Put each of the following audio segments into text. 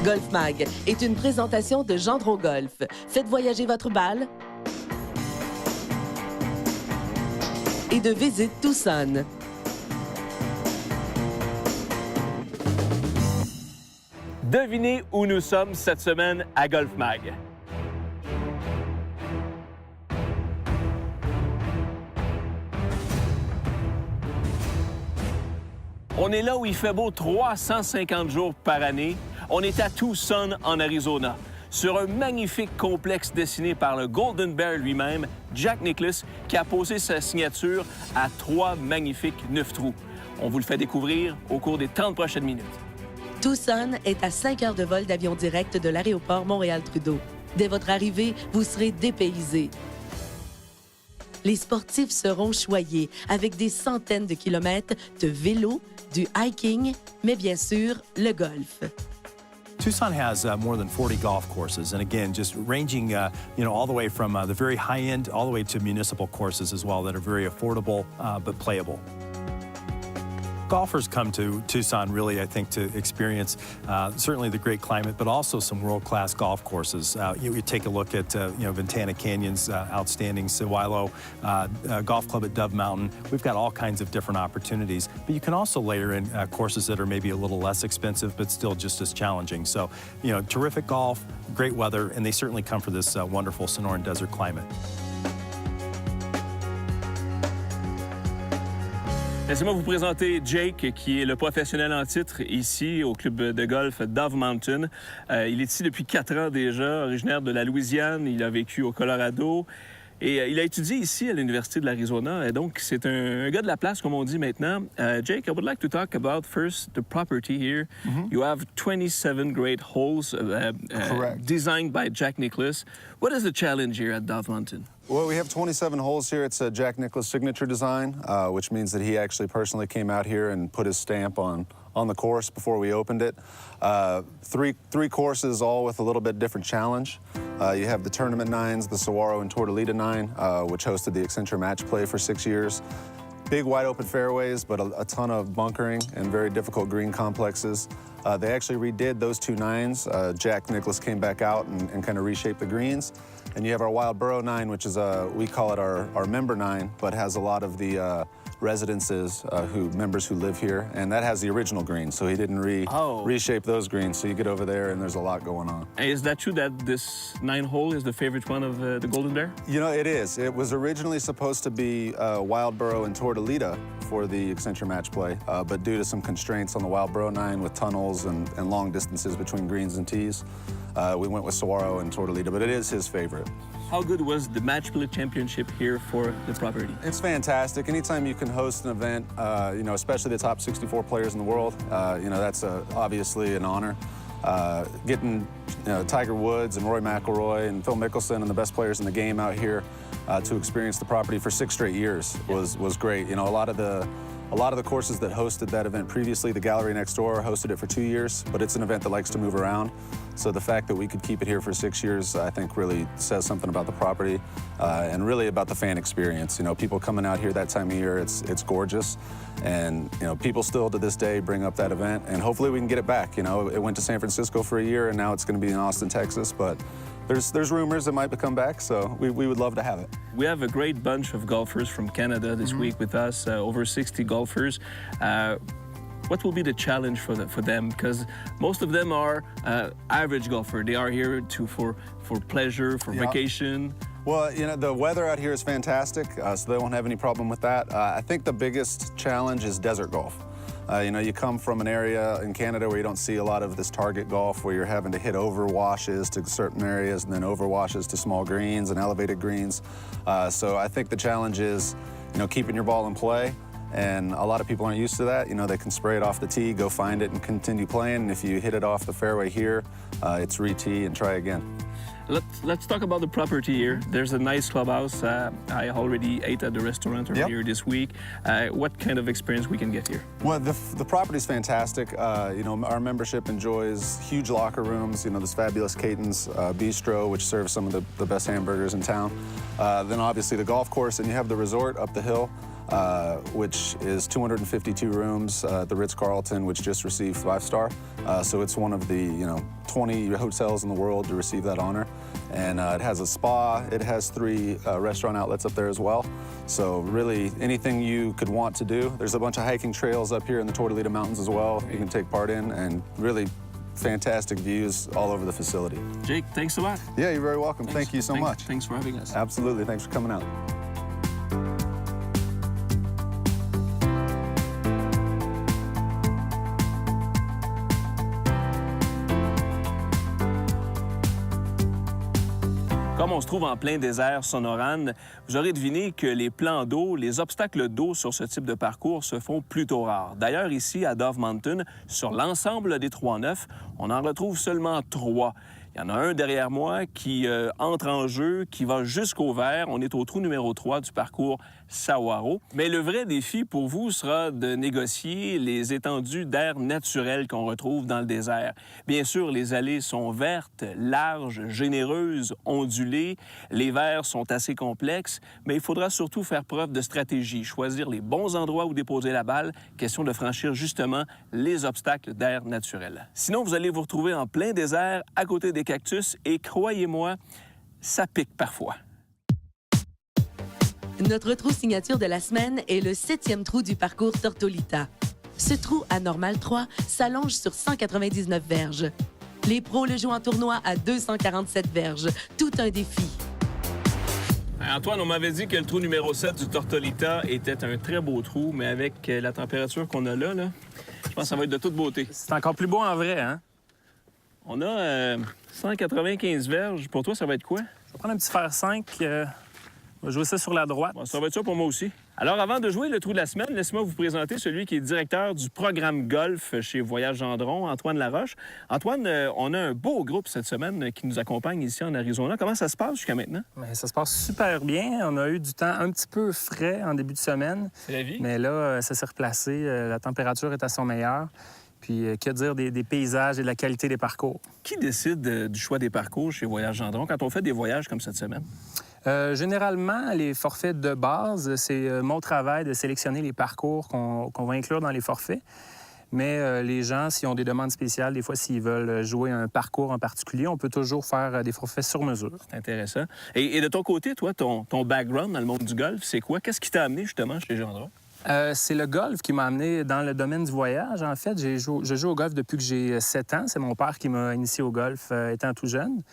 Golf Mag est une présentation de Gendron Golf. Faites voyager votre balle et de Visite Tucson. Devinez où nous sommes cette semaine à Golf Mag. On est là où il fait beau 350 jours par année. On est à Tucson, en Arizona, sur un magnifique complexe dessiné par le Golden Bear lui-même, Jack Nicklaus, qui a posé sa signature à 3 magnifiques 9 trous. On vous le fait découvrir au cours des 30 prochaines minutes. Tucson est à 5 heures de vol d'avion direct de l'aéroport Montréal-Trudeau. Dès votre arrivée, vous serez dépaysé. Les sportifs seront choyés avec des centaines de kilomètres de vélo, du hiking, mais bien sûr, le golf. Tucson has more than 40 golf courses, and again, just ranging, all the way from the very high end all the way to municipal courses as well that are very affordable but playable. Golfers come to Tucson really, I think, to experience certainly the great climate, but also some world-class golf courses. You take a look at, Ventana Canyon's outstanding Sewilo Golf Club at Dove Mountain. We've got all kinds of different opportunities, but you can also layer in courses that are maybe a little less expensive, but still just as challenging. So, terrific golf, great weather, and they certainly come for this wonderful Sonoran Desert climate. Laissez-moi vous présenter Jake, qui est le professionnel en titre ici au club de golf Dove Mountain. Il est ici depuis 4 ans déjà, originaire de la Louisiane. Il a vécu au Colorado et il a étudié ici à l'Université de l'Arizona. Et donc, c'est un gars de la place, comme on dit maintenant. Jake, I would like to talk about first the property here. You have 27 great holes designed by Jack Nicklaus. What is the challenge here at Dove Mountain? Well, we have 27 holes here. It's a Jack Nicklaus signature design, which means that he actually personally came out here and put his stamp on the course before we opened it. Three courses, all with a little bit different challenge. You have the Tournament 9s, the Saguaro and Tortolita 9, which hosted the Accenture Match Play for 6 years. Big wide open fairways, but a ton of bunkering and very difficult green complexes. They actually redid those 2 9s. Jack Nicklaus came back out and kind of reshaped the greens. And you have our Wild Burrow 9, which is we call it our member 9, but has a lot of the residences, members who live here, and that has the original green, so he didn't reshape those greens. So you get over there, and there's a lot going on. And is that true that this 9 hole is the favorite one of the Golden Bear? It is. It was originally supposed to be Wild Burrow and Tortolita for the Accenture Match Play, but due to some constraints on the Wild Burrow 9 with tunnels and long distances between greens and tees, we went with Saguaro and Tortolita, but it is his favorite. How good was the Match Play Championship here for the property? It's fantastic. Anytime you can host an event, especially the top 64 players in the world, that's obviously an honor. Getting Tiger Woods and Rory McIlroy and Phil Mickelson and the best players in the game out here to experience the property for 6 straight years was great. A lot of the courses that hosted that event previously, the gallery next door hosted it for 2 years, but it's an event that likes to move around. So the fact that we could keep it here for 6 years, I think really says something about the property and really about the fan experience. People coming out here that time of year, it's gorgeous. And, people still to this day bring up that event, and hopefully we can get it back. It went to San Francisco for a year, and now it's going to be in Austin, Texas, but there's rumors it might come back, so we would love to have it. We have a great bunch of golfers from Canada this week with us, over 60 golfers. What will be the challenge for them? Because most of them are average golfer. They are here for pleasure, for vacation. Well, the weather out here is fantastic, so they won't have any problem with that. I think the biggest challenge is desert golf. You come from an area in Canada where you don't see a lot of this target golf where you're having to hit over washes to certain areas and then over washes to small greens and elevated greens. So I think the challenge is, keeping your ball in play. And a lot of people aren't used to that. They can spray it off the tee, go find it, and continue playing. And if you hit it off the fairway here, it's re-tee and try again. Let's talk about the property here. There's a nice clubhouse. I already ate at the restaurant earlier this week. What kind of experience we can get here? Well, the property's fantastic. Our membership enjoys huge locker rooms. This fabulous Caton's Bistro, which serves some of the best hamburgers in town. Then obviously the golf course, and you have the resort up the hill. which is 252 rooms. The Ritz-Carlton, which just received 5-star. So it's one of the 20 hotels in the world to receive that honor. And it has a spa. It has 3 restaurant outlets up there as well. So really, anything you could want to do. There's a bunch of hiking trails up here in the Tortolita Mountains as well you can take part in, and really fantastic views all over the facility. Jake, thanks a lot. Yeah, you're very welcome. Thank you so much. Thanks for having us. Absolutely. Thanks for coming out. Comme on se trouve en plein désert Sonoran, vous aurez deviné que les plans d'eau, les obstacles d'eau sur ce type de parcours se font plutôt rares. D'ailleurs, ici, à Dove Mountain, sur l'ensemble des 3-9, on en retrouve seulement 3. Il y en a un derrière moi qui entre en jeu, qui va jusqu'au vert. On est au trou numéro 3 du parcours Saguaro. Mais le vrai défi pour vous sera de négocier les étendues d'air naturel qu'on retrouve dans le désert. Bien sûr, les allées sont vertes, larges, généreuses, ondulées. Les verts sont assez complexes, mais il faudra surtout faire preuve de stratégie, choisir les bons endroits où déposer la balle, question de franchir justement les obstacles d'air naturel. Sinon, vous allez vous retrouver en plein désert, à côté des cactus, et croyez-moi, ça pique parfois. Notre trou signature de la semaine est le 7e trou du parcours Tortolita. Ce trou anormal 3 s'allonge sur 199 verges. Les pros le jouent en tournoi à 247 verges. Tout un défi. Antoine, on m'avait dit que le trou numéro 7 du Tortolita était un très beau trou, mais avec la température qu'on a là, je pense que ça va être de toute beauté. C'est encore plus beau en vrai, hein? On a 195 verges. Pour toi, ça va être quoi? Je vais prendre un petit fer 5. On va jouer ça sur la droite. Bon, ça va être ça pour moi aussi. Alors, avant de jouer le trou de la semaine, laissez-moi vous présenter celui qui est directeur du programme golf chez Voyage Gendron, Antoine Laroche. Antoine, on a un beau groupe cette semaine qui nous accompagne ici en Arizona. Comment ça se passe jusqu'à maintenant? Bien, ça se passe super bien. On a eu du temps un petit peu frais en début de semaine. C'est la vie. Mais là, ça s'est replacé. La température est à son meilleur. Puis, que dire des paysages et de la qualité des parcours? Qui décide du choix des parcours chez Voyage Gendron quand on fait des voyages comme cette semaine? Généralement, les forfaits de base, c'est mon travail de sélectionner les parcours qu'on va inclure dans les forfaits. Mais les gens, s'ils ont des demandes spéciales, des fois, s'ils veulent jouer un parcours en particulier, on peut toujours faire des forfaits sur mesure. C'est intéressant. Et de ton côté, toi, ton background dans le monde du golf, c'est quoi? Qu'est-ce qui t'a amené justement chez Gendron? C'est le golf qui m'a amené dans le domaine du voyage. En fait, je joue au golf depuis que j'ai 7 ans. C'est mon père qui m'a initié au golf étant tout jeune.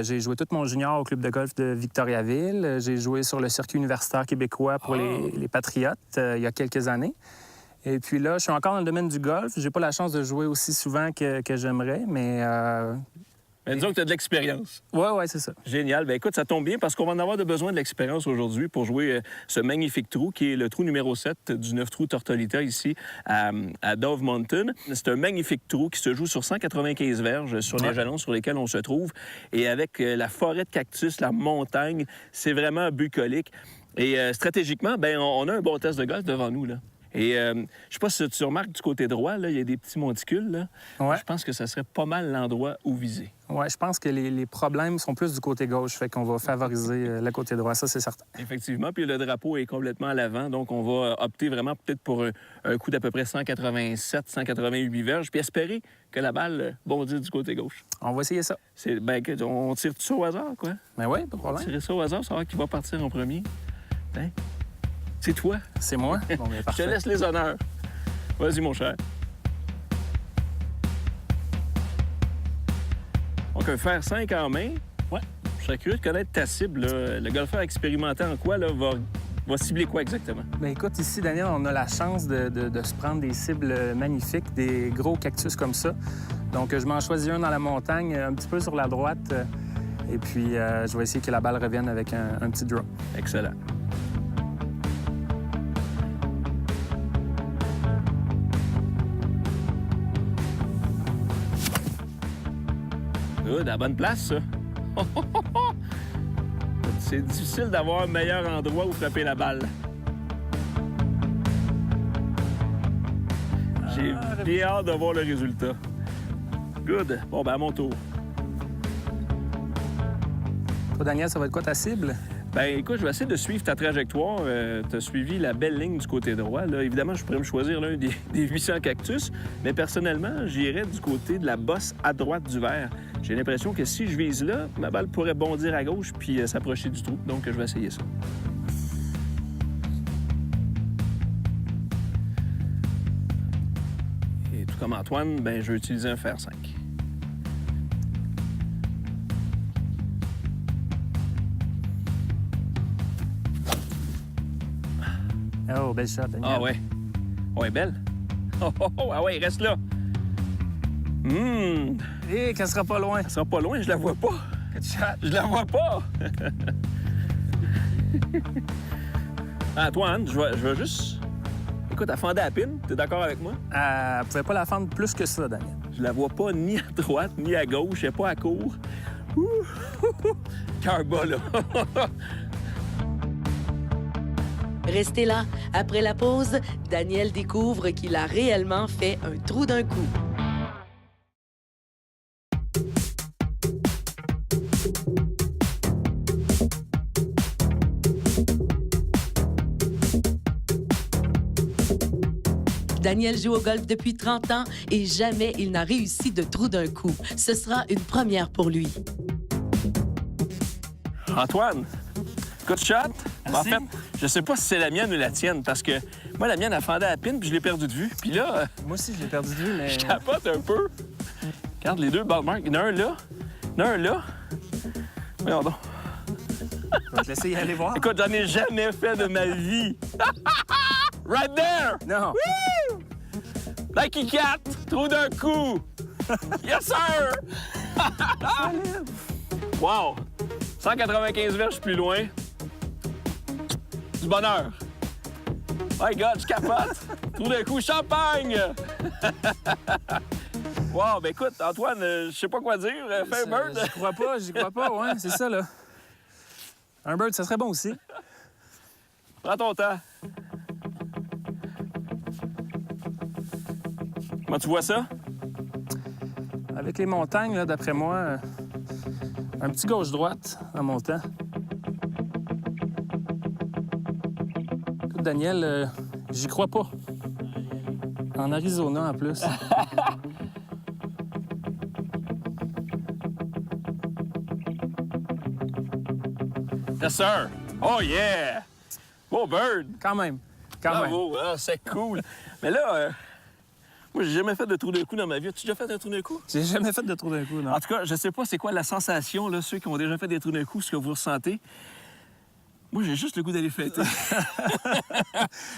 J'ai joué tout mon junior au club de golf de Victoriaville. J'ai joué sur le circuit universitaire québécois pour les Patriotes il y a quelques années. Et puis là, je suis encore dans le domaine du golf. J'ai pas la chance de jouer aussi souvent que j'aimerais, mais... Ben, disons que tu as de l'expérience. Oui, c'est ça. Génial. Bien, écoute, ça tombe bien parce qu'on va en avoir besoin de l'expérience aujourd'hui pour jouer ce magnifique trou qui est le trou numéro 7 du 9 trou Tortolita ici à Dove Mountain. C'est un magnifique trou qui se joue sur 195 verges sur les jalons sur lesquels on se trouve. Et avec la forêt de cactus, la montagne, c'est vraiment bucolique. Et stratégiquement, bien, on a un bon test de golf devant nous, là. Et je sais pas si tu remarques du côté droit, là, il y a des petits monticules. Là. Ouais. Je pense que ça serait pas mal l'endroit où viser. Oui, je pense que les problèmes sont plus du côté gauche, fait qu'on va favoriser le côté droit, ça c'est certain. Effectivement, puis le drapeau est complètement à l'avant, donc on va opter vraiment peut-être pour un coup d'à peu près 187, 188 verges, puis espérer que la balle bondisse du côté gauche. On va essayer ça. On tire tout ça au hasard, quoi? Ben oui, pas de problème. Tirer ça au hasard, savoir qui va partir en premier. Ben, c'est toi. C'est moi? Bon, bien, Je te parfait. laisse les honneurs. Vas-y, mon cher. Donc, un fer 5 en main. Ouais. Je serais curieux de connaître ta cible, là. Le golfeur expérimenté en quoi, là, va cibler quoi exactement? Bien, écoute, ici, Daniel, on a la chance de se prendre des cibles magnifiques, des gros cactus comme ça. Donc, je m'en choisis un dans la montagne, un petit peu sur la droite. Et puis, je vais essayer que la balle revienne avec un petit draw. Excellent. Good, à la bonne place, ça. C'est difficile d'avoir un meilleur endroit où frapper la balle. J'ai bien hâte de voir le résultat. Good. Bon, ben à mon tour. Toi, Daniel, ça va être quoi ta cible? Ben écoute, je vais essayer de suivre ta trajectoire. Tu as suivi la belle ligne du côté droit. Là, évidemment, je pourrais me choisir l'un des 800 cactus, mais personnellement, j'irais du côté de la bosse à droite du verre. J'ai l'impression que si je vise là, ma balle pourrait bondir à gauche puis s'approcher du trou. Donc, je vais essayer ça. Et tout comme Antoine, ben, je vais utiliser un fer 5. Oh, belle shot, Daniel. Ah ouais. Ouais, belle. Oh, oh, oh, ah ouais, reste là. Et qu'elle sera pas loin. Elle sera pas loin, je la vois pas. Good shot. Je la vois pas. Antoine, je vais juste... Écoute, elle fendait à pine. T'es d'accord avec moi? Elle pouvait pas la fendre plus que ça, Daniel. Je la vois pas ni à droite, ni à gauche. Elle est pas à court. Ouh! Cœur bas, là. Restez là. Après la pause, Daniel découvre qu'il a réellement fait un trou d'un coup. Daniel joue au golf depuis 30 ans et jamais il n'a réussi de trou d'un coup. Ce sera une première pour lui. Antoine, good shot. En Merci. fait, je sais pas si c'est la mienne ou la tienne, parce que moi, la mienne, elle fendait à la pine, puis je l'ai perdue de vue. Puis là, Moi aussi, je l'ai perdu de vue, mais... je capote un peu. Regarde les deux ball marks. Il y en a un là, il y en a un là. Voyons donc. Je vais te laisser y aller voir. Écoute, j'en ai jamais fait de ma vie. Right there! Non. Lucky Cat! Trou d'un coup! Yes, sir! Wow! 195 verges plus loin. Du bonheur. My God, je capote! Trou d'un coup, champagne! Wow, ben écoute, Antoine, je sais pas quoi dire. Fais un bird. J'y crois pas, ouais, c'est ça, là. Un bird, ça serait bon aussi. Prends ton temps. Comment tu vois ça? Avec les montagnes, là, d'après moi, un petit gauche-droite en montant. Écoute, Daniel, j'y crois pas. En Arizona, en plus. Yes, sir! Oh, yeah! Oh, bird! Quand même. Quand même. Bravo! Ah, c'est cool! Mais là, moi, j'ai jamais fait de trou d'un coup dans ma vie. As-tu déjà fait un trou d'un coup? J'ai jamais fait de trou d'un coup, non. En tout cas, je sais pas c'est quoi la sensation, là, ceux qui ont déjà fait des trous d'un coup, ce que vous ressentez. Moi, j'ai juste le goût d'aller fêter.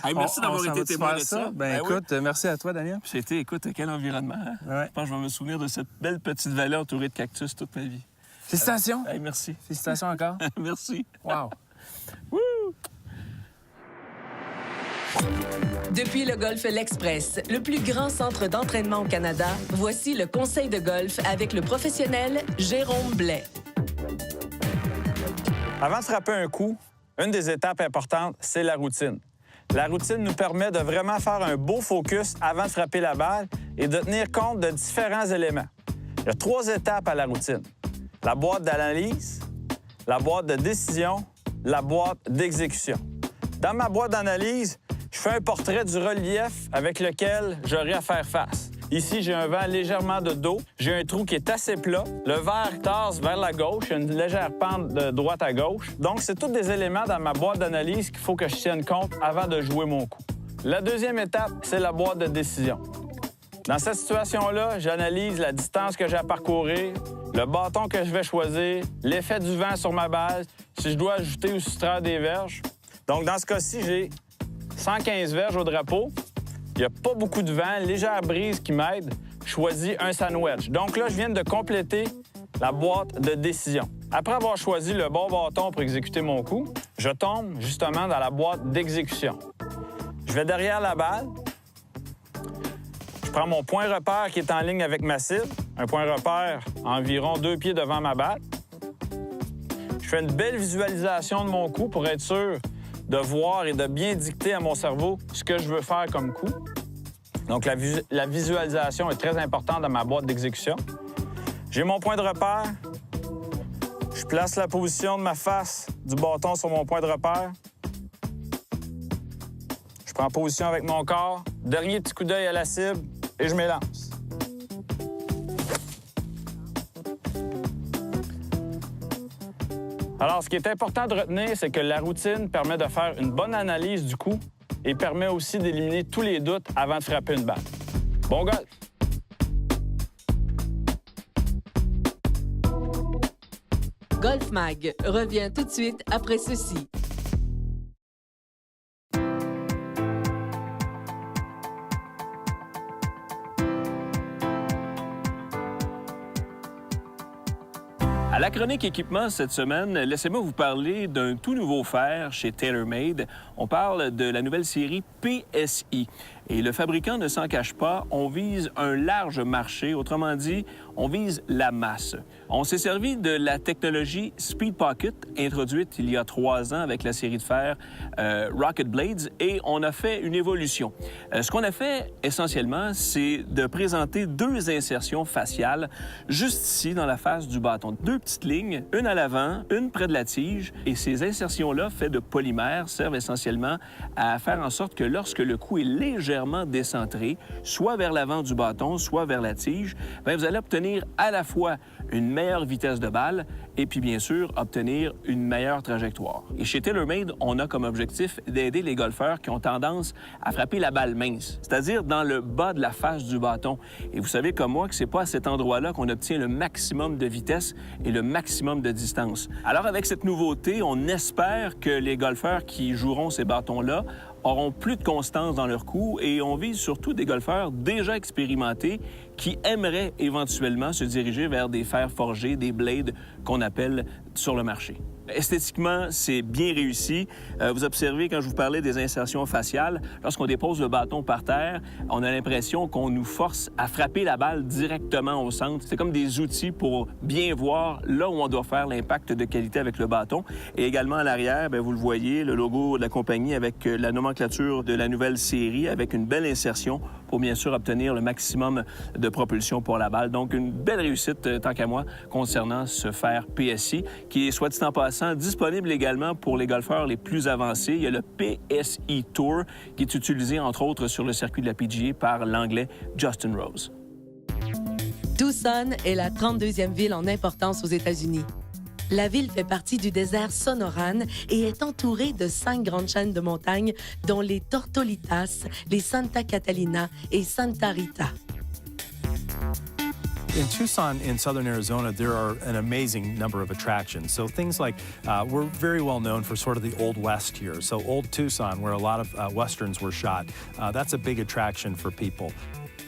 Hey, merci d'avoir été témoin de ça. Ben, oui. écoute, merci à toi, Daniel. C'était, écoute, quel environnement. Hein? Ouais. Je pense que je vais me souvenir de cette belle petite vallée entourée de cactus toute ma vie. Félicitations. Hey, merci. Félicitations encore. Merci. Wow. Depuis le Golf L'Express, le plus grand centre d'entraînement au Canada, voici le conseil de golf avec le professionnel Jérôme Blais. Avant de frapper un coup, une des étapes importantes, c'est la routine. La routine nous permet de vraiment faire un beau focus avant de frapper la balle et de tenir compte de différents éléments. Il y a 3 étapes à la routine. La boîte d'analyse, la boîte de décision, la boîte d'exécution. Dans ma boîte d'analyse, je fais un portrait du relief avec lequel j'aurai à faire face. Ici, j'ai un vent légèrement de dos. J'ai un trou qui est assez plat. Le verre tasse vers la gauche. Il y a une légère pente de droite à gauche. Donc, c'est tous des éléments dans ma boîte d'analyse qu'il faut que je tienne compte avant de jouer mon coup. La deuxième étape, c'est la boîte de décision. Dans cette situation-là, j'analyse la distance que j'ai à parcourir, le bâton que je vais choisir, l'effet du vent sur ma balle, si je dois ajouter ou soustraire des verges. Donc, dans ce cas-ci, j'ai 115 verges au drapeau. Il n'y a pas beaucoup de vent, légère brise qui m'aide. Je choisis un sandwich. Donc là, je viens de compléter la boîte de décision. Après avoir choisi le bon bâton pour exécuter mon coup, je tombe justement dans la boîte d'exécution. Je vais derrière la balle. Je prends mon point repère qui est en ligne avec ma cible. Un point repère environ 2 pieds devant ma balle. Je fais une belle visualisation de mon coup pour être sûr de voir et de bien dicter à mon cerveau ce que je veux faire comme coup. Donc, la visualisation est très importante dans ma boîte d'exécution. J'ai mon point de repère. Je Je place la position de ma face du bâton sur mon point de repère. Je prends position avec mon corps, dernier petit coup d'œil à la cible et je m'élance. Alors, ce qui est important de retenir, c'est que la routine permet de faire une bonne analyse du coup et permet aussi d'éliminer tous les doutes avant de frapper une balle. Bon golf! Golf Mag revient tout de suite après ceci. À la chronique équipement cette semaine, laissez-moi vous parler d'un tout nouveau fer chez TaylorMade. On parle de la nouvelle série PSI. Et le fabricant ne s'en cache pas, on vise un large marché, autrement dit, on vise la masse. On s'est servi de la technologie Speed Pocket, introduite il y a 3 ans avec la série de fer Rocket Blades, et on a fait une évolution. Ce qu'on a fait essentiellement, c'est de présenter 2 insertions faciales juste ici dans la face du bâton. 2 petites lignes, une à l'avant, une près de la tige, et ces insertions-là, faites de polymère, servent essentiellement à faire en sorte que lorsque le coup est légèrement décentré, soit vers l'avant du bâton, soit vers la tige, bien, vous allez obtenir à la fois une meilleure vitesse de balle et puis, bien sûr, obtenir une meilleure trajectoire. Et chez TaylorMade, on a comme objectif d'aider les golfeurs qui ont tendance à frapper la balle mince, c'est-à-dire dans le bas de la face du bâton. Et vous savez comme moi que c'est pas à cet endroit-là qu'on obtient le maximum de vitesse et le maximum de distance. Alors, avec cette nouveauté, on espère que les golfeurs qui joueront ces bâtons-là auront plus de constance dans leur coup et on vise surtout des golfeurs déjà expérimentés qui aimeraient éventuellement se diriger vers des fers forgés, des blades qu'on appelle sur le marché. Esthétiquement, c'est bien réussi. Vous observez, quand je vous parlais des insertions faciales, lorsqu'on dépose le bâton par terre, on a l'impression qu'on nous force à frapper la balle directement au centre. C'est comme des outils pour bien voir là où on doit faire l'impact de qualité avec le bâton. Et également à l'arrière, bien, vous le voyez, le logo de la compagnie avec la nomenclature de la nouvelle série, avec une belle insertion pour bien sûr obtenir le maximum de propulsion pour la balle. Donc, une belle réussite, tant qu'à moi, concernant ce fer PSI, qui est, soit dit en passant, disponible également pour les golfeurs les plus avancés. Il y a le PSI Tour, qui est utilisé, entre autres, sur le circuit de la PGA par l'Anglais Justin Rose. Tucson est la 32e ville en importance aux États-Unis. La ville fait partie du désert Sonoran et est entourée de 5 grandes chaînes de montagnes, dont les Tortolitas, les Santa Catalina et Santa Rita. In Tucson, in southern Arizona, there are an amazing number of attractions. So things like, we're very well known for sort of the Old West here. So Old Tucson, where a lot of Westerns were shot, that's a big attraction for people.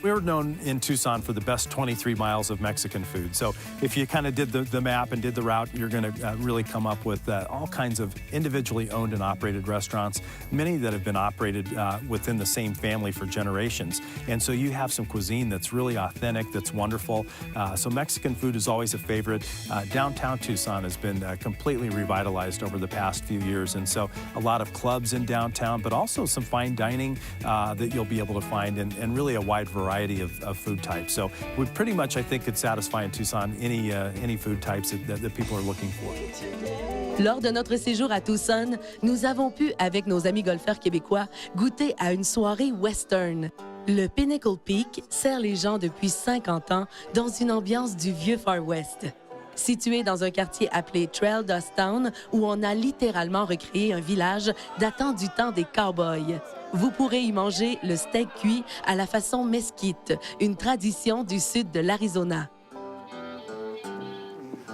We're known in Tucson for the best 23 miles of Mexican food. So if you kind of did the map and did the route, you're going to really come up with all kinds of individually owned and operated restaurants, many that have been operated within the same family for generations. And so you have some cuisine that's really authentic, that's wonderful. So Mexican food is always a favorite. Downtown Tucson has been completely revitalized over the past few years. And so a lot of clubs in downtown, but also some fine dining that you'll be able to find and really a wide variety of food types. So we pretty much, I think, could satisfy in Tucson any food types that people are looking for. Lors de notre séjour à Tucson, nous avons pu, avec nos amis golfeurs québécois, goûter à une soirée western. Le Pinnacle Peak sert les gens depuis 50 ans dans une ambiance du vieux Far West. Situé dans un quartier appelé Trail Dust Town, où on a littéralement recréé un village datant du temps des cowboys. Vous pourrez y manger le steak cuit à la façon mesquite, une tradition du sud de l'Arizona.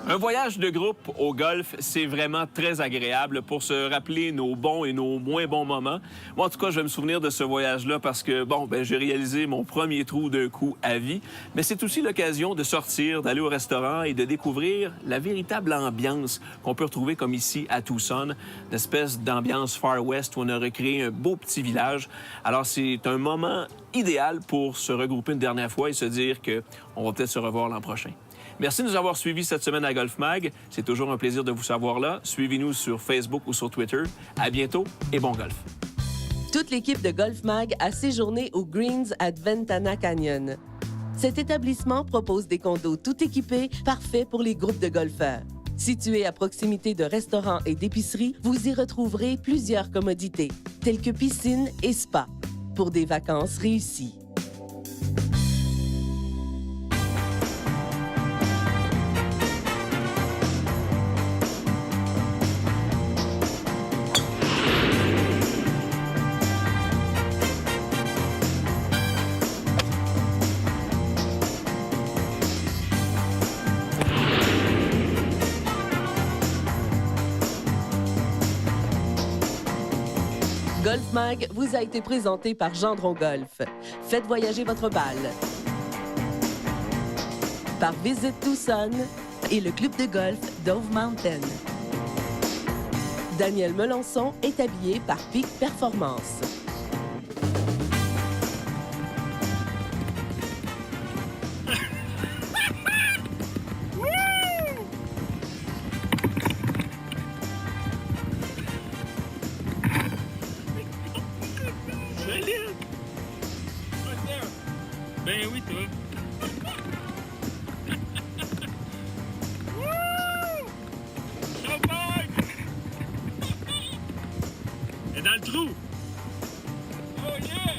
Un voyage de groupe au golf, c'est vraiment très agréable pour se rappeler nos bons et nos moins bons moments. Moi, en tout cas, je vais me souvenir de ce voyage-là parce que, bon, j'ai réalisé mon premier trou d'un coup à vie. Mais c'est aussi l'occasion de sortir, d'aller au restaurant et de découvrir la véritable ambiance qu'on peut retrouver comme ici à Tucson, une espèce d'ambiance Far West où on a recréé un beau petit village. Alors, c'est un moment idéal pour se regrouper une dernière fois et se dire qu'on va peut-être se revoir l'an prochain. Merci de nous avoir suivis cette semaine à Golf Mag. C'est toujours un plaisir de vous savoir là. Suivez-nous sur Facebook ou sur Twitter. À bientôt et bon golf. Toute l'équipe de Golf Mag a séjourné au Greens at Ventana Canyon. Cet établissement propose des condos tout équipés, parfaits pour les groupes de golfeurs. Situé à proximité de restaurants et d'épiceries, vous y retrouverez plusieurs commodités, telles que piscine et spa, pour des vacances réussies. Golf Mag vous a été présenté par Gendron Golf. Faites voyager votre balle. Par Visit Tucson et le club de golf Dove Mountain. Daniel Melançon est habillé par Peak Performance. Solide! Ben oui, toi! Wouh! Champagne! Elle est dans le trou! Oh yeah!